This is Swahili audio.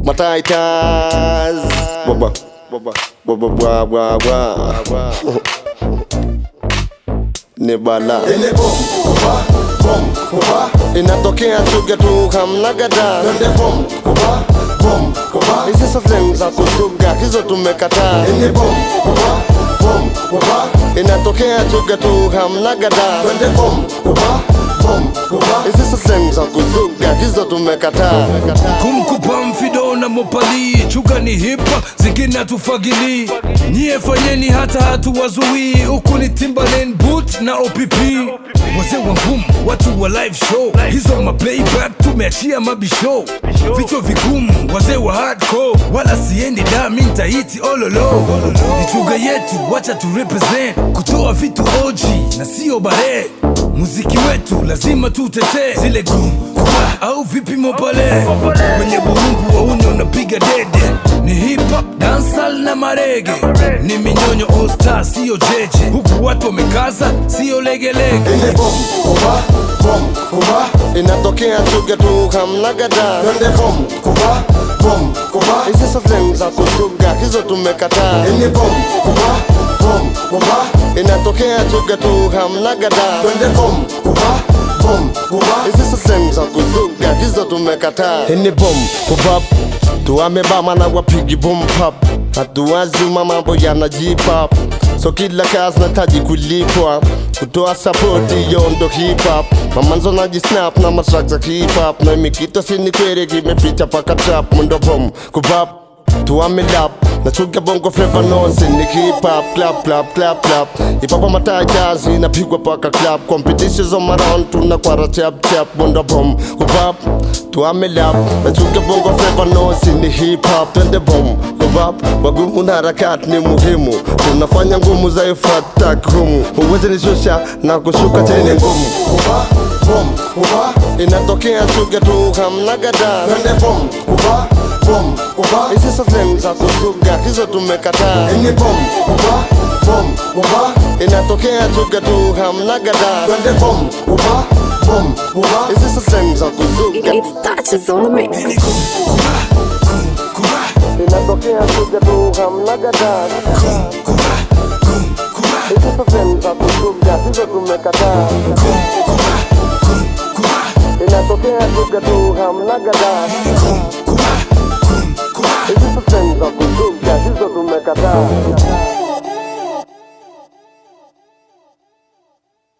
Mataitas Baba Baba bwa bwa bwa Nebala Ene bom kuba inatokea chuga tu hamna gada. Ene bom kuba Hizi safari za kusuga hizo tumekataa. Ene bom kuba inatokea chuga tu hamna gada. Ene bom kuba Hizi safari za kusuga hizo tumekataa. Kumkupa mfido na mopali chuga ni hipa zingine hatufagili. Nyie fanyeni hata hatuwazuii. Huku ni Timbaland boot na OPP. Wazee wa ngumu watu wa live show. Hizo maplayback tumeachia mabishow. Vichwa vigumu wazee wa hardcore. Wala siendi da mi nitaiti ololo. Ni chuga yetu wacha tu represent. Kutoa vitu OG na sio bare. Muziki wetu lazima tutete. Zile gumu au vipi mopale. Kwenye burungu wauni unapiga dede. Ni hip hop, dancehall na marege. Ni minyonyo all star sio jeje. Huku watu wamekaza sio legelege. Ene bom kuba inatokea chuga tu hamna gada. Ene bom kuba Hizi safari za kusuga hizo tumekataa. Ene bom kuba inatokea chuga tu hamna gada. Ene bom kuba Hizi safari za kusuga hizo tumekataa. Hini bom kubab tuamebama na wapigi boom pop. Hatuwazima mambo yanajipop. So kila kazi nataji kulipwa. Kutoa support yondo hip hop. Mamanzo najisnap na matrack za hip hop. Na mikito sini kwere kimeficha paka trap. Mundo bom kubab tuamelap na chuga bongo flavor nonse ni hip hop clap. Ipapa matai jazz inapigwa paka clap. Competitions on around tunakwara chap. Mundo bom kubab tuamelap na chuga bongo flavor nonse ni hip hop. Twende bom kubab wagumu na harakati ni muhimu. Tunafanya ngumu za ifata kumu. Uweze nishusha na kushuka tene ngumu. kuba Inatokea chuga tu hamna gada. Ene bom kuba Hizi safari za kusuga hizo tumekataa. Ene bom kuba Inatokea chuga tu hamna gada. Ene bom kuba Hizi safari za kusuga It's touches on the mix. inatokea chuga tu hamna gada. Hizi safari za kusuga hizo tumekataa. Inatokea chuga tu hamna gada.